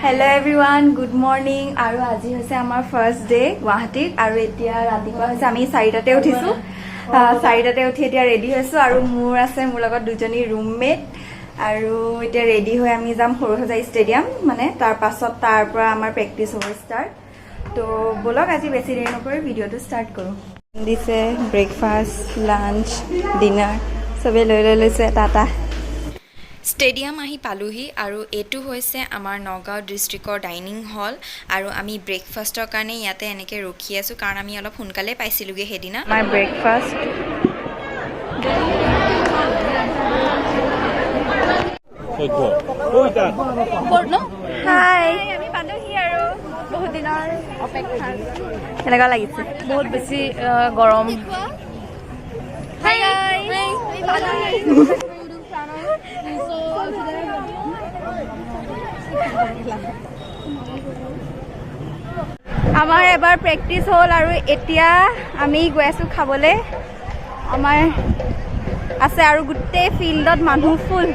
Hello everyone, good morning. আৰু আজি হৈছে আমাৰ ফাৰ্স্ট ডে গুৱাহাটীত আৰু এতিয়া ৰাতিপুৱা হৈছে আমি 4টাতে উঠিছো 4টাতে উঠি এতিয়া ৰেডি হৈছো আৰু মোৰ লগত দুজনী ৰুমমেট আৰু এতিয়া ৰেডি হৈ আমি যাম সৰুসজাই ষ্টেডিয়াম মানে তাৰ পাছত তাৰ পৰা আমাৰ প্ৰেক্টিছ হ'ব ষ্টাৰ্ট তো বলক আজি বেছি দেৰি নকৰি ভিডিঅ'টো ষ্টাৰ্ট কৰো দিছে ব্ৰেকফাষ্ট লাঞ্চ ডিনাৰ সবে লৈ লৈছে টাটা ষ্টেডিয়াম আহি পালোহি আৰু এটো হৈছে আমাৰ নগাঁও ডিস্ট্ৰিক্টৰ ডাইনিং হল আৰু আমি ব্ৰেকফাষ্টৰ কাৰণে ইয়াতে এনেকৈ ৰখি আছো কাৰণ আমি অলপ সোনকালে পাইছিলুগে হেদিনা আমাৰ ব্ৰেকফাষ্ট হাই আমি পালোহি আৰু বহুত দিনৰ অপেক্ষা কেনেকুৱা লাগিছে বহুত বেছি গৰম হাই আমাৰ এবাৰ প্ৰেক্টিছ হ'ল আৰু এতিয়া আমি গৈ আছো খাবলৈ আমাৰ আছে আৰু গোটেই ফিল্ডত মানুহ ফুল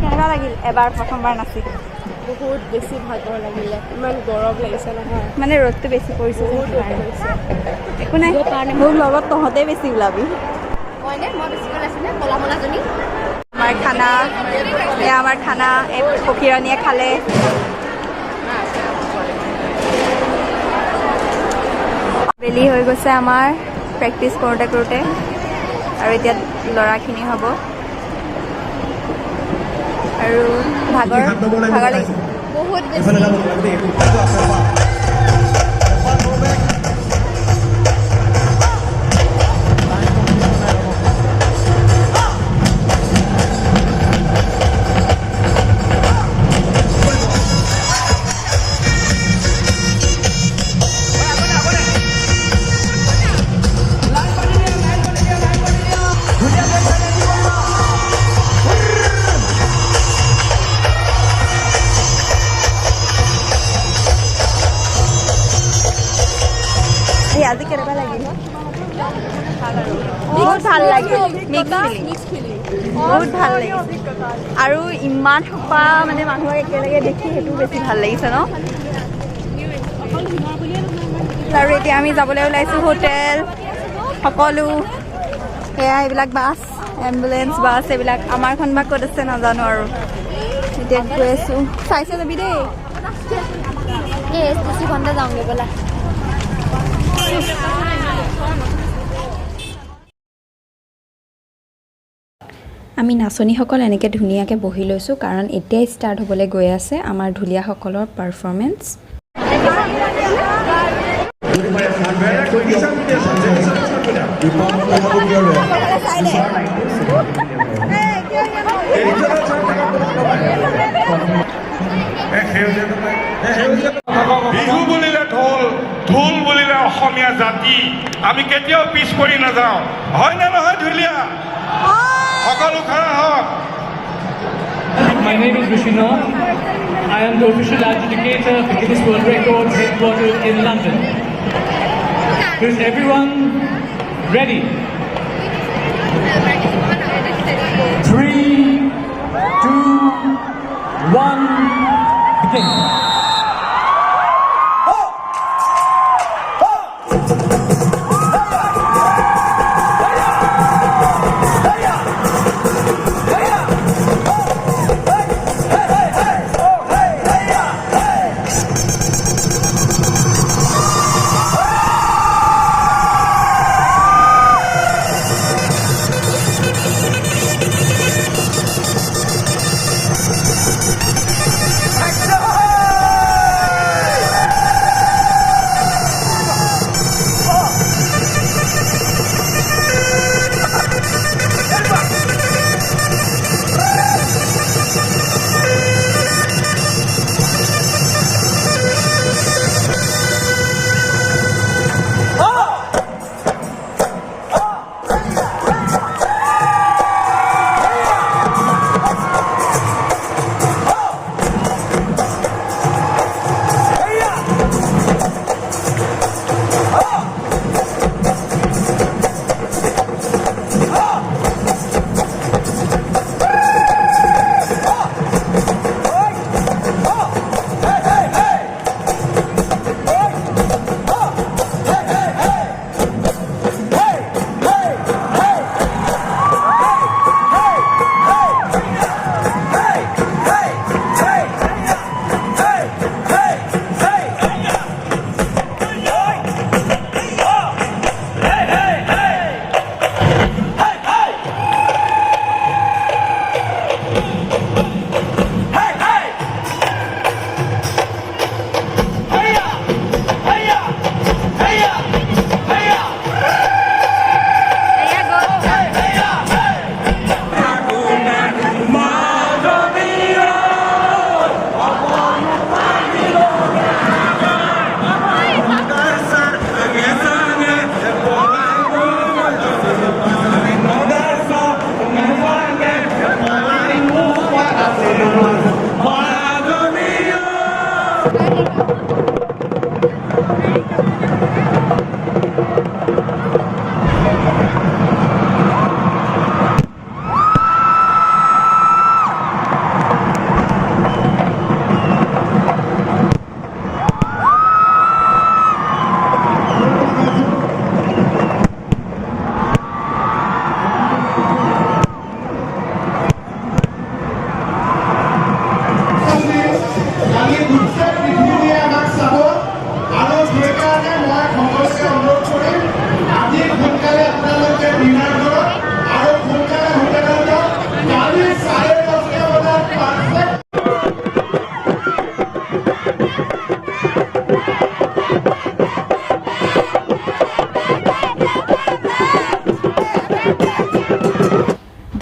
কেনেকুৱা লাগিল এবাৰ প্ৰথমবাৰ নাচি বহুত বেছি ভাগৰ লাগিলে ইমান গৰম লাগিছে নহয় মানে ৰ'দটো বেছি পৰিছে একো নাই মোৰ লগত তহঁতে বেছি ওলাবি আমাৰ খানা এই ফকীৰণীয়ে খালে বেলি হৈ গৈছে আমাৰ প্ৰেক্টিছ কৰোঁতে কৰোঁতে আৰু এতিয়া ল'ৰাখিনি হ'ব আৰু ভাগৰ লাগিছে বহুত বেছি আজি কেনেকুৱা লাগিল বহুত ভাল লাগিল বহুত ভাল লাগিছে আৰু ইমান সোপা মানে মানুহক একেলগে দেখি সেইটো বেছি ভাল লাগিছে ন আৰু এতিয়া আমি যাবলৈ ওলাইছোঁ হোটেল সকলো সেয়া এইবিলাক বাছ এম্বুলেঞ্চ বাছ এইবিলাক আমাৰখন বা ক'ত আছে নাজানো আৰু এতিয়া গৈ আছোঁ চাইছে যাবি দেই এই এছ টি চিখনতে যাওঁগৈ ব'লা আমি নাচনীসকল এনেকৈ ধুনীয়াকৈ বহি লৈছোঁ কাৰণ এতিয়াই ষ্টাৰ্ট হ'বলৈ গৈ আছে আমাৰ ঢুলীয়াসকলৰ পাৰফৰ্মেঞ্চ বিহু বুলিলে ঢোল ঢোল বুলিলে অসমীয়া জাতি আমি কেতিয়াও পিছ পৰি নাযাওঁ হয় নে নহয় ঢুলীয়া সকলো খাৰা হওক My name is Vishwanath. I am the official adjudicator for Guinness World Records headquartered in London. Is everyone ready? 3, 2, 1, begin.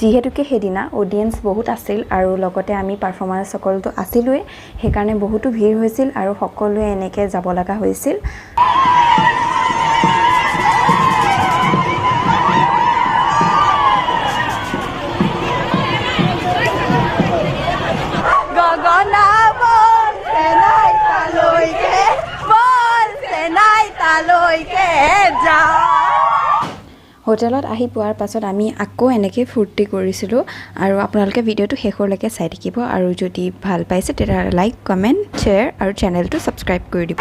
যিহেতুকে সেইদিনা অডিয়েঞ্চ বহুত আছিল আৰু লগতে আমি পাৰফৰ্মাৰ সকলতো আছিলোৱে সেইকাৰণে বহুতো ভিৰ হৈছিল আৰু সকলোৱে এনেকৈ যাব লগা হৈছিল হোটেলত আহি পোৱাৰ পাছত আমি আকৌ এনেকৈ ফূৰ্তি কৰিছিলোঁ আৰু আপোনালোকে ভিডিঅ'টো শেষলৈকে চাই থাকিব আৰু যদি ভাল পাইছে তেতিয়াহ'লে লাইক কমেণ্ট শ্বেয়াৰ আৰু চেনেলটো ছাবস্ক্ৰাইব কৰি দিব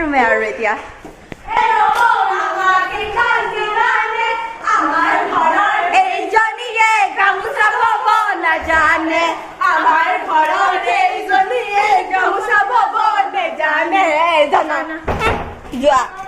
ৰুমে আৰু এতিয়া এইজনীয়ে গামোচা বব নাজানে আমাৰ ঘৰত এইজনীয়ে গামোচা বব নাজানে জানা যোৱা